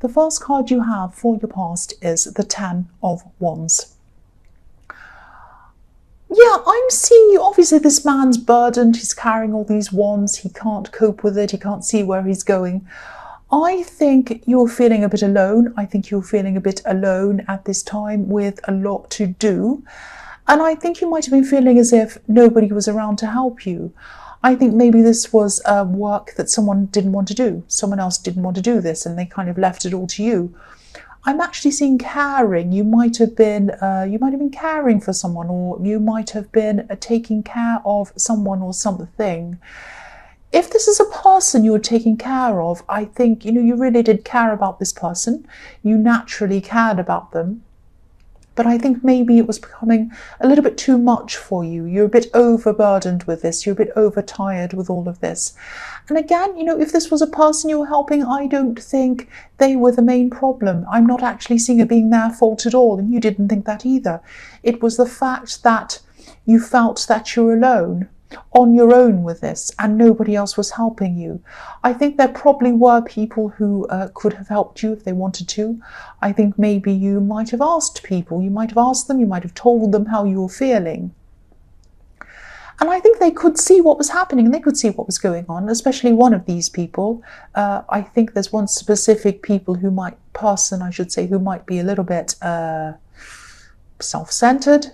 The first card you have for your past is the Ten of Wands. Yeah, I'm seeing you. Obviously, this man's burdened. He's carrying all these wands. He can't cope with it. He can't see where he's going. I think you're feeling a bit alone. I think you're feeling a bit alone at this time with a lot to do. And I think you might have been feeling as if nobody was around to help you. I think maybe this was work that someone didn't want to do. Someone else didn't want to do this and they kind of left it all to you. I'm actually seeing caring. You might have been caring for someone, or you might have been taking care of someone or something. If this is a person you were taking care of, I think, you really did care about this person. You naturally cared about them. But I think maybe it was becoming a little bit too much for you. You're a bit overburdened with this. You're a bit overtired with all of this. And again, if this was a person you were helping, I don't think they were the main problem. I'm not actually seeing it being their fault at all. And you didn't think that either. It was the fact that you felt that you're alone, on your own with this, and nobody else was helping you. I think there probably were people who could have helped you if they wanted to. I think maybe you might have asked people, you might have asked them, you might have told them how you were feeling. And I think they could see what was happening and they could see what was going on, especially one of these people. I think there's one specific person who might be a little bit self-centered.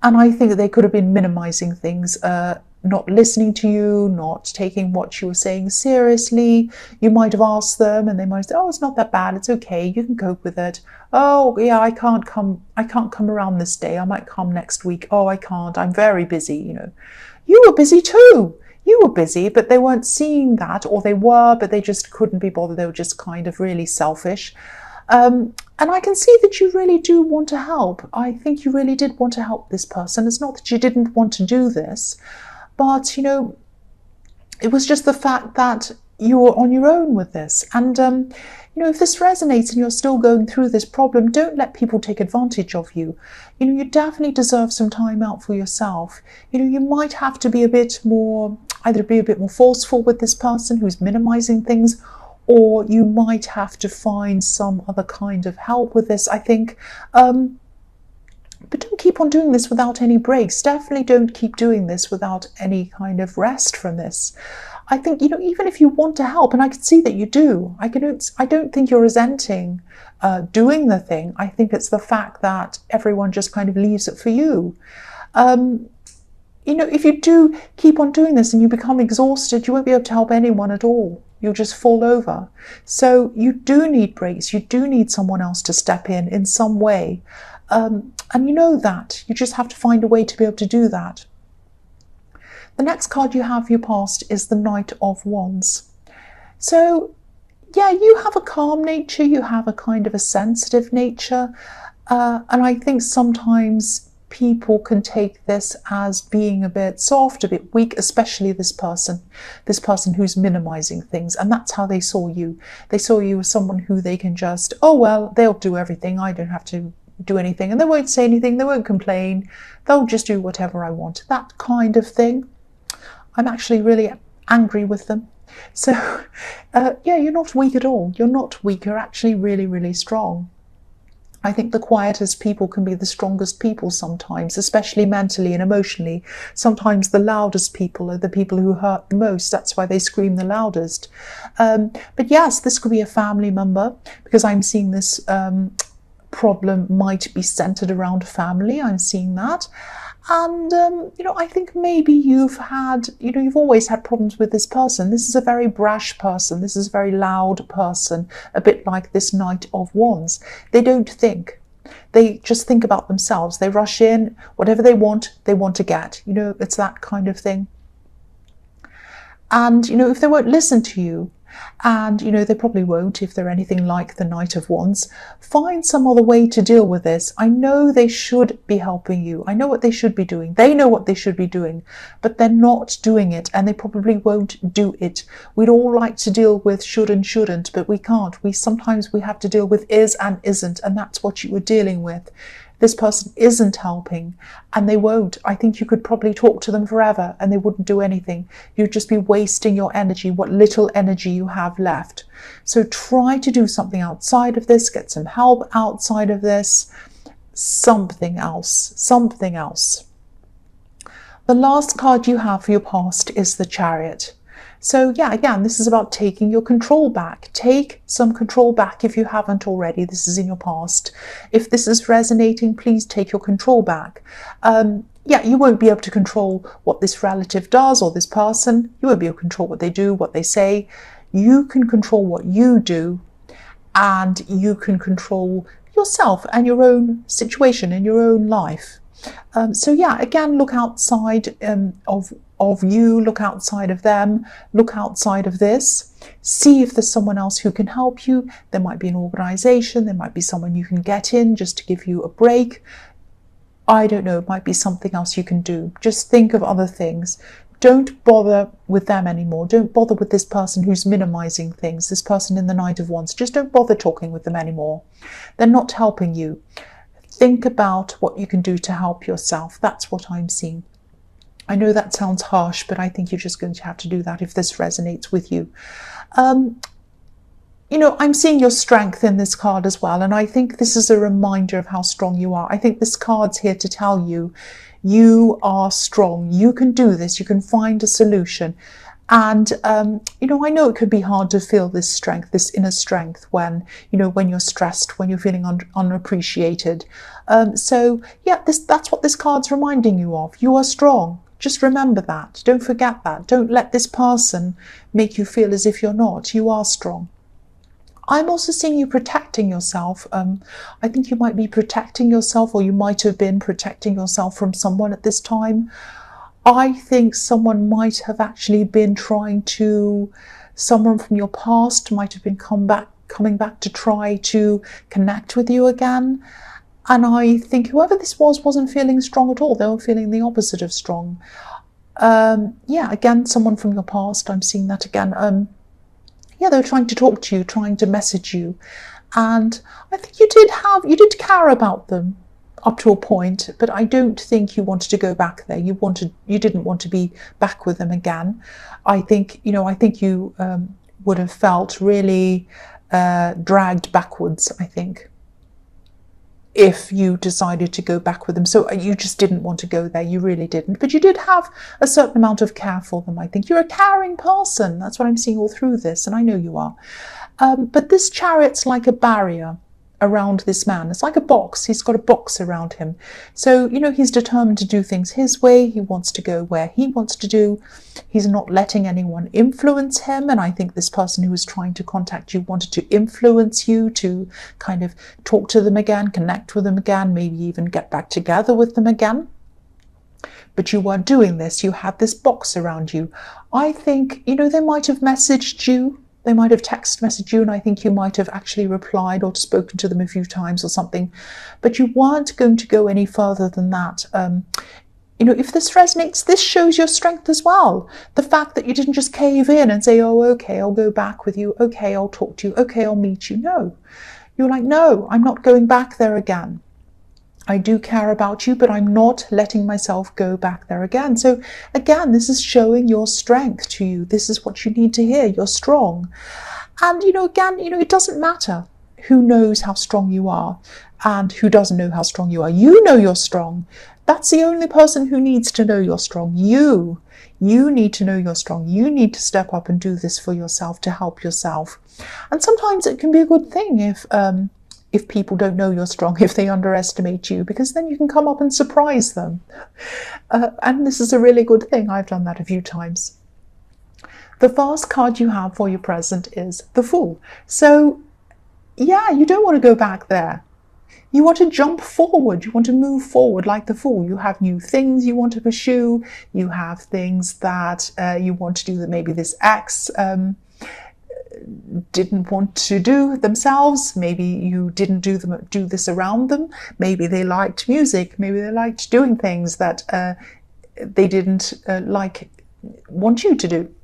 And I think that they could have been minimizing things, not listening to you, not taking what you were saying seriously. You might have asked them and they might say, oh, it's not that bad, it's okay, you can cope with it. Oh yeah, I can't come around this day, I might come next week. Oh, I can't, I'm very busy. You were busy too. You were busy, but they weren't seeing that, or they were, but they just couldn't be bothered. They were just kind of really selfish. And I can see that you really do want to help. I think you really did want to help this person. It's not that you didn't want to do this, but, it was just the fact that you were on your own with this. And, if this resonates and you're still going through this problem, don't let people take advantage of you. You definitely deserve some time out for yourself. You might have to be either be a bit more forceful with this person who's minimizing things, or you might have to find some other kind of help with this, I think. But don't keep on doing this without any breaks. Definitely don't keep doing this without any kind of rest from this. I think, even if you want to help, and I can see that you do, I don't think you're resenting doing the thing. I think it's the fact that everyone just kind of leaves it for you. If you do keep on doing this and you become exhausted, you won't be able to help anyone at all. You'll just fall over. So you do need breaks. You do need someone else to step in some way. And you know that. You just have to find a way to be able to do that. The next card you have for your past is the Knight of Wands. So, yeah, you have a calm nature. You have a kind of a sensitive nature. And I think sometimes people can take this as being a bit soft, a bit weak, especially this person who's minimizing things. And that's how they saw you. They saw you as someone who they can just, oh, well, they'll do everything. I don't have to do anything. And they won't say anything. They won't complain. They'll just do whatever I want. That kind of thing. I'm actually really angry with them. So, yeah, you're not weak at all. You're not weak. You're actually really, really strong. I think the quietest people can be the strongest people sometimes, especially mentally and emotionally. Sometimes the loudest people are the people who hurt the most. That's why they scream the loudest. But yes, this could be a family member, because I'm seeing this problem might be centered around family. I'm seeing that. And, I think maybe you've always had problems with this person. This is a very brash person. This is a very loud person, a bit like this Knight of Wands. They don't think. They just think about themselves. They rush in, whatever they want to get. It's that kind of thing. And, if they won't listen to you, and, they probably won't if they're anything like the Knight of Wands, find some other way to deal with this. I know they should be helping you. I know what they should be doing. They know what they should be doing, but they're not doing it, and they probably won't do it. We'd all like to deal with should and shouldn't, but we can't. Sometimes we have to deal with is and isn't, and that's what you were dealing with. this person isn't helping, and they won't. I think you could probably talk to them forever and they wouldn't do anything. You'd just be wasting your energy, what little energy you have left. So try to do something outside of this, get some help outside of this, something else, something else. The last card you have for your past is the Chariot. So yeah, again, this is about taking your control back. Take some control back if you haven't already. This is in your past. If this is resonating, please take your control back. Yeah, you won't be able to control what this relative does or this person. You won't be able to control what they do, what they say. You can control what you do, and you can control yourself and your own situation in your own life. So yeah, again, look outside of you, look outside of them, look outside of this. See if there's someone else who can help you. There might be an organization, there might be someone you can get in just to give you a break. I don't know, it might be something else you can do. Just think of other things. Don't bother with them anymore. Don't bother with this person who's minimizing things, this person in the Knight of Wands. Just don't bother talking with them anymore. They're not helping you. Think about what you can do to help yourself. That's what I'm seeing. I know that sounds harsh, but I think you're just going to have to do that if this resonates with you. You know, I'm seeing your strength in this card as well, and I think this is a reminder of how strong you are. I think this card's here to tell you, you are strong. You can do this. You can find a solution. And, you know, I know it could be hard to feel this strength, this inner strength when, you know, when you're stressed, when you're feeling unappreciated. So, yeah, that's what this card's reminding you of. You are strong. Just remember that. Don't forget that. Don't let this person make you feel as if you're not. You are strong. I'm also seeing you protecting yourself. I think you might be protecting yourself, or you might have been protecting yourself from someone at this time. I think someone might have actually been someone from your past might have been coming back to try to connect with you again. And I think whoever this wasn't feeling strong at all. They were feeling the opposite of strong. Yeah, again, someone from your past. I'm seeing that again. Yeah, they were trying to talk to you, trying to message you. And I think you did care about them up to a point, but I don't think you wanted to go back there. You didn't want to be back with them again. I think you would have felt really dragged backwards, I think, if you decided to go back with them. So you just didn't want to go there. You really didn't. But you did have a certain amount of care for them, I think. You're a caring person. That's what I'm seeing all through this, and I know you are. But this Chariot's like a barrier around this man. It's like a box. He's got a box around him. So, you know, he's determined to do things his way. He wants to go where he wants to do. He's not letting anyone influence him. And I think this person who was trying to contact you wanted to influence you to kind of talk to them again, connect with them again, maybe even get back together with them again. But you weren't doing this. You had this box around you. I think, you know, they might have messaged you. They might have text messaged you, and I think you might have actually replied or spoken to them a few times or something. But you weren't going to go any further than that. You know, if this resonates, this shows your strength as well. The fact that you didn't just cave in and say, oh, okay, I'll go back with you. Okay, I'll talk to you. Okay, I'll meet you. No. You're like, no, I'm not going back there again. I do care about you, but I'm not letting myself go back there again. So again, this is showing your strength to you. This is what you need to hear. You're strong. And, you know, again, you know, it doesn't matter who knows how strong you are and who doesn't know how strong you are. You know you're strong. That's the only person who needs to know you're strong. You need to know you're strong. You need to step up and do this for yourself, to help yourself. And sometimes it can be a good thing if people don't know you're strong, if they underestimate you, because then you can come up and surprise them. And this is a really good thing. I've done that a few times. The first card you have for your present is the Fool. So, yeah, you don't want to go back there. You want to jump forward. You want to move forward like the Fool. You have new things you want to pursue. You have things that you want to do that maybe this ex didn't want to do themselves. Maybe you didn't do this around them. Maybe they liked music. Maybe they liked doing things that they didn't want you to do.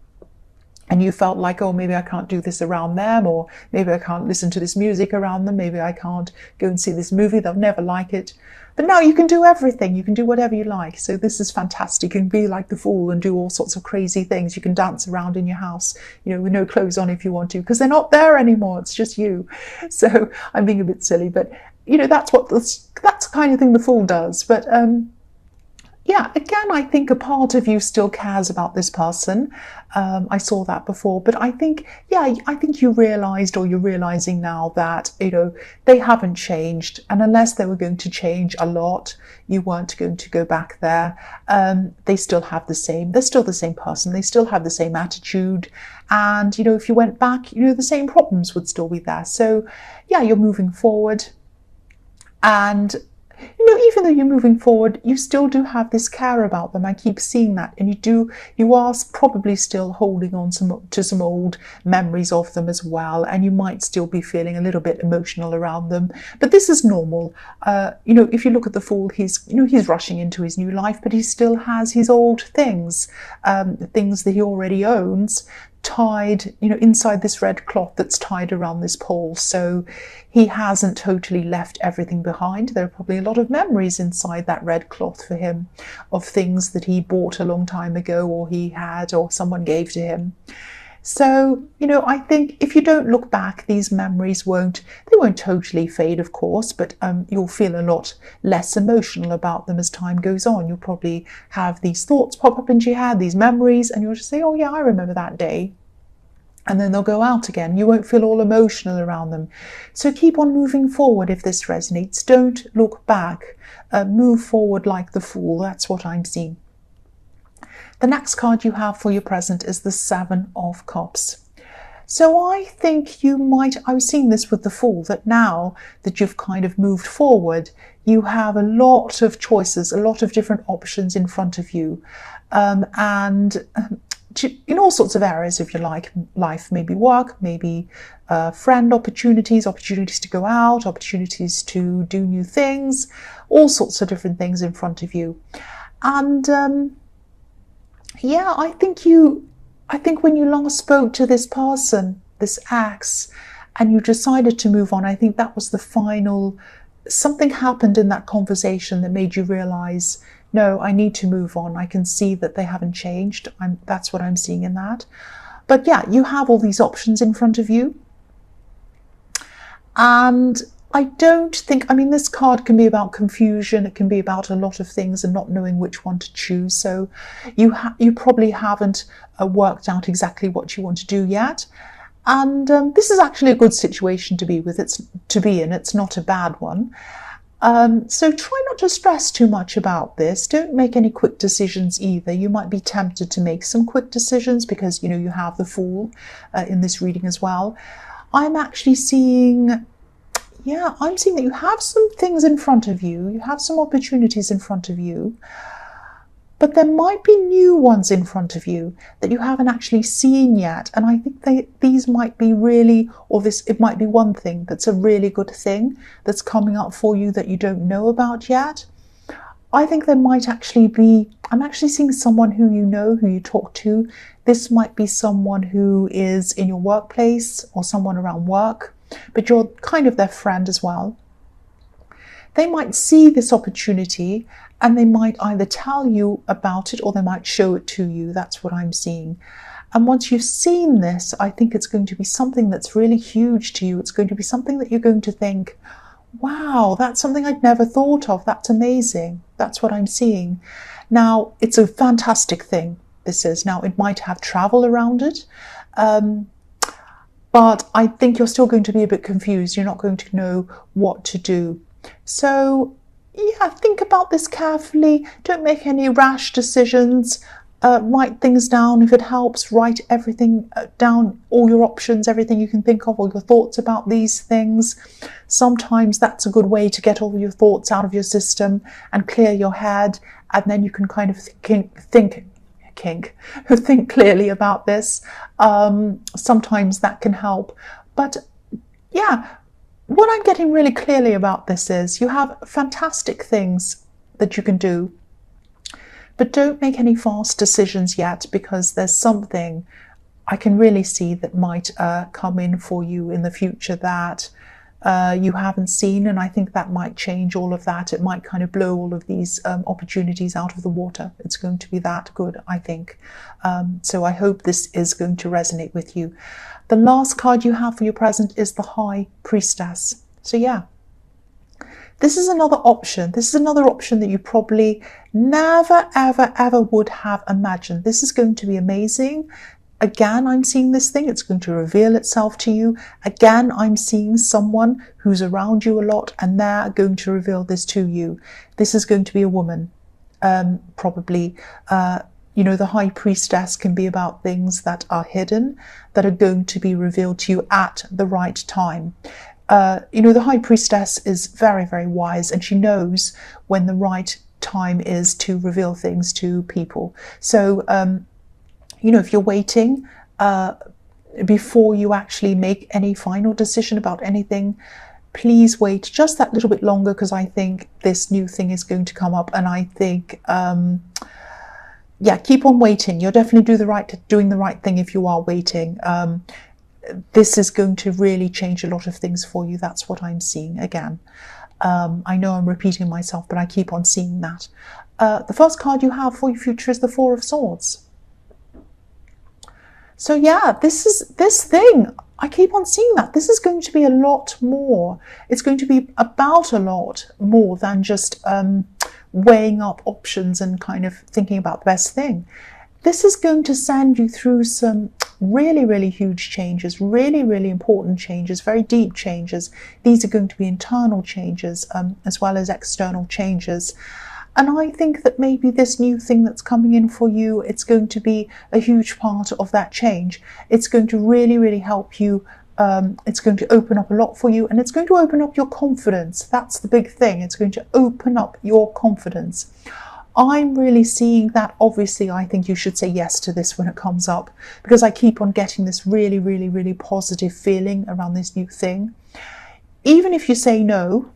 and you felt like, oh, maybe I can't do this around them, or maybe I can't listen to this music around them, maybe I can't go and see this movie, they'll never like it. But now you can do everything, you can do whatever you like. So this is fantastic. You can be like the fool and do all sorts of crazy things. You can dance around in your house, with no clothes on if you want to, because they're not there anymore, it's just you. So I'm being a bit silly, but that's the kind of thing the fool does. But yeah, again, I think a part of you still cares about this person. I saw that before, but I think you realised, or you're realising now, that, they haven't changed. And unless they were going to change a lot, you weren't going to go back there. They're still the same person. They still have the same attitude. And, if you went back, the same problems would still be there. So, yeah, you're moving forward. And even though you're moving forward, you still do have this care about them. I keep seeing that. And you are probably still holding on to some old memories of them as well. And you might still be feeling a little bit emotional around them. But this is normal. If you look at the fool, he's rushing into his new life, but he still has his old things, things that he already owns, tied, inside this red cloth that's tied around this pole. So he hasn't totally left everything behind. There are probably a lot of memories inside that red cloth for him of things that he bought a long time ago, or he had, or someone gave to him. So, I think if you don't look back, these memories won't totally fade, of course, but you'll feel a lot less emotional about them as time goes on. You'll probably have these thoughts pop up into your head, these memories, and you'll just say, oh yeah, I remember that day. And then they'll go out again. You won't feel all emotional around them. So keep on moving forward if this resonates. Don't look back. Move forward like the fool. That's what I'm seeing. The next card you have for your present is the Seven of Cups. So I think I was seeing this with the Fool, that now that you've kind of moved forward, you have a lot of choices, a lot of different options in front of you. And in all sorts of areas of your life, maybe work, maybe friend opportunities to go out, opportunities to do new things, all sorts of different things in front of you. And yeah, I think when you last spoke to this person, this ex, and you decided to move on, I think that was the final, something happened in that conversation that made you realise, no, I need to move on. I can see that they haven't changed. That's what I'm seeing in that. But yeah, you have all these options in front of you. And I don't think, this card can be about confusion. It can be about a lot of things and not knowing which one to choose. So you probably haven't worked out exactly what you want to do yet. And this is actually a good situation to be in. It's not a bad one. So try not to stress too much about this. Don't make any quick decisions either. You might be tempted to make some quick decisions because, you have the Fool in this reading as well. I'm actually seeing... yeah, I'm seeing that you have some things in front of you. You have some opportunities in front of you. But there might be new ones in front of you that you haven't actually seen yet. And I think these might be really, it might be one thing that's a really good thing that's coming up for you that you don't know about yet. I think there might actually be, I'm actually seeing someone who who you talk to. This might be someone who is in your workplace or someone around work, but you're kind of their friend as well. They might see this opportunity and they might either tell you about it or they might show it to you. That's what I'm seeing. And once you've seen this, I think it's going to be something that's really huge to you. It's going to be something that you're going to think, wow, that's something I'd never thought of. That's amazing. That's what I'm seeing. Now, it's a fantastic thing, this is. Now, it might have travel around it, but I think you're still going to be a bit confused. You're not going to know what to do. So, yeah, think about this carefully. Don't make any rash decisions. Write things down if it helps. Write everything down, all your options, everything you can think of, all your thoughts about these things. Sometimes that's a good way to get all your thoughts out of your system and clear your head, and then you can kind of think clearly about this. Sometimes that can help. But yeah, what I'm getting really clearly about this is you have fantastic things that you can do. But don't make any fast decisions yet, because there's something, I can really see that might come in for you in the future that you haven't seen, and I think that might change all of that. It might kind of blow all of these opportunities out of the water. It's going to be that good, I think. So I hope this is going to resonate with you. The last card you have for your present is the High Priestess. So yeah, this is another option. This is another option that you probably never, ever, ever would have imagined. This is going to be amazing. Again, I'm seeing this thing. It's going to reveal itself to you. Again, I'm seeing someone who's around you a lot, and they're going to reveal this to you. This is going to be a woman, probably. You know, the High Priestess can be about things that are hidden, that are going to be revealed to you at the right time. You know, the High Priestess is very, very wise, and she knows when the right time is to reveal things to people. So, you know, if you're waiting before you actually make any final decision about anything, please wait just that little bit longer, because I think this new thing is going to come up, and I think, yeah, keep on waiting. You're definitely doing the right thing if you are waiting. This is going to really change a lot of things for you. That's what I'm seeing again. I know I'm repeating myself, but I keep on seeing that. The first card you have for your future is the Four of Swords. So yeah, this thing, I keep on seeing that. This is going to be a lot more. It's going to be about a lot more than just weighing up options and kind of thinking about the best thing. This is going to send you through some really, really huge changes, really, really important changes, very deep changes. These are going to be internal changes as well as external changes. And I think that maybe this new thing that's coming in for you, it's going to be a huge part of that change. It's going to really, really help you. It's going to open up a lot for you, and it's going to open up your confidence. That's the big thing. It's going to open up your confidence. I'm really seeing that. Obviously, I think you should say yes to this when it comes up, because I keep on getting this really, really, really positive feeling around this new thing. Even if you say no,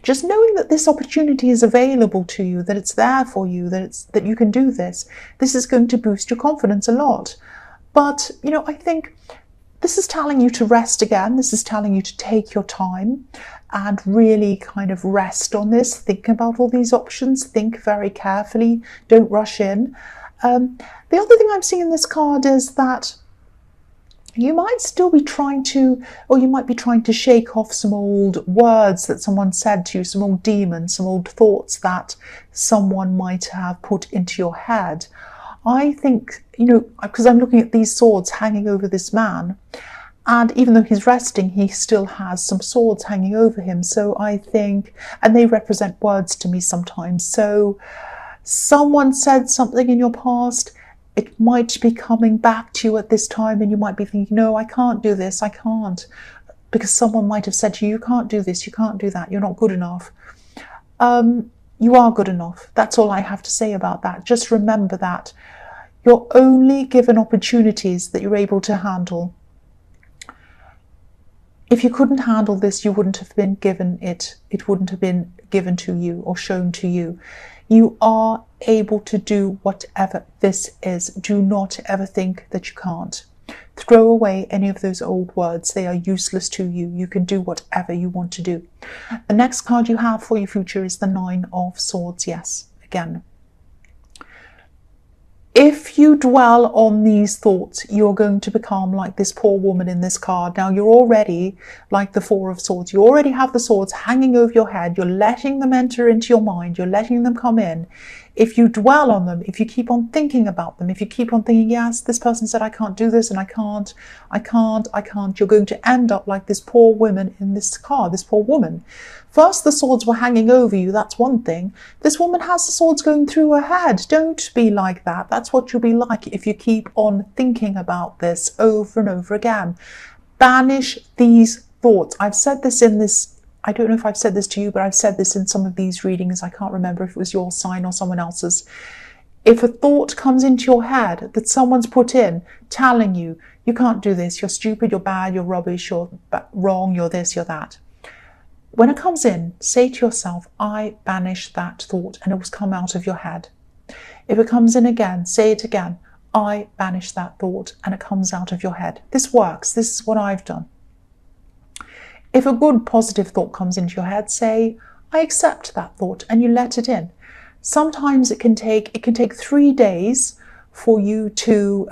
just knowing that this opportunity is available to you, that it's there for you, that you can do this is going to boost your confidence a lot. But, you know, I think this is telling you to rest again. This is telling you to take your time and really kind of rest on this. Think about all these options. Think very carefully. Don't rush in. The other thing I'm seeing in this card is that you might still be trying to, or you might be trying to shake off some old words that someone said to you, some old demons, some old thoughts that someone might have put into your head. I think, you know, because I'm looking at these swords hanging over this man, and even though he's resting, he still has some swords hanging over him. So I think, and they represent words to me sometimes. So someone said something in your past, it might be coming back to you at this time, and you might be thinking, no, I can't do this, I can't. Because someone might have said to you, you can't do this, you can't do that, you're not good enough. You are good enough. That's all I have to say about that. Just remember that. You're only given opportunities that you're able to handle. If you couldn't handle this, you wouldn't have been given it. It wouldn't have been given to you or shown to you. You are able to do whatever this is. Do not ever think that you can't. Throw away any of those old words. They are useless to you. You can do whatever you want to do. The next card you have for your future is the Nine of Swords. Yes, again. If you dwell on these thoughts, you're going to become like this poor woman in this card. Now, you're already like the Four of Swords. You already have the swords hanging over your head. You're letting them enter into your mind. You're letting them come in. If you dwell on them, if you keep on thinking about them, if you keep on thinking, yes, this person said I can't do this and I can't, you're going to end up like this poor woman in this card, this poor woman. First, the swords were hanging over you. That's one thing. This woman has the swords going through her head. Don't be like that. That's what you'll be like if you keep on thinking about this over and over again. Banish these thoughts. I've said this in this, I don't know if I've said this to you, but I've said this in some of these readings. I can't remember if it was your sign or someone else's. If a thought comes into your head that someone's put in, telling you, you can't do this, you're stupid, you're bad, you're rubbish, you're wrong, you're this, you're that. When it comes in, say to yourself, I banish that thought, and it will come out of your head. If it comes in again, say it again. I banish that thought, and it comes out of your head. This works. This is what I've done. If a good positive thought comes into your head, say, I accept that thought, and you let it in. Sometimes it can take 3 days for you to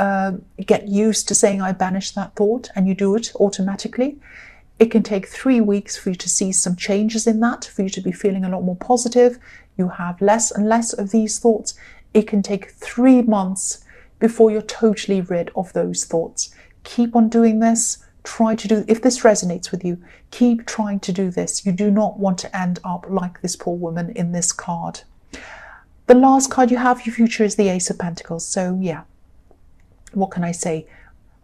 get used to saying, I banish that thought, and you do it automatically. It can take 3 weeks for you to see some changes in that, for you to be feeling a lot more positive. You have less and less of these thoughts. It can take 3 months before you're totally rid of those thoughts. Keep on doing this. Try to do, if this resonates with you, keep trying to do this. You do not want to end up like this poor woman in this card. The last card you have, your future, is the Ace of Pentacles. So yeah, what can I say?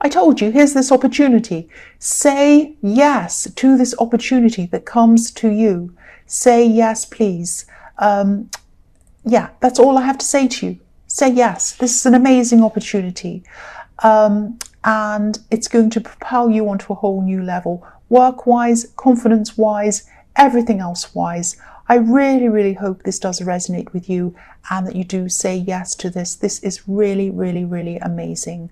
I told you, here's this opportunity. Say yes to this opportunity that comes to you. Say yes, please. Yeah, that's all I have to say to you. Say yes. This is an amazing opportunity. And it's going to propel you onto a whole new level. Work-wise, confidence-wise, everything else-wise. I really, really hope this does resonate with you and that you do say yes to this. This is really, really, really amazing.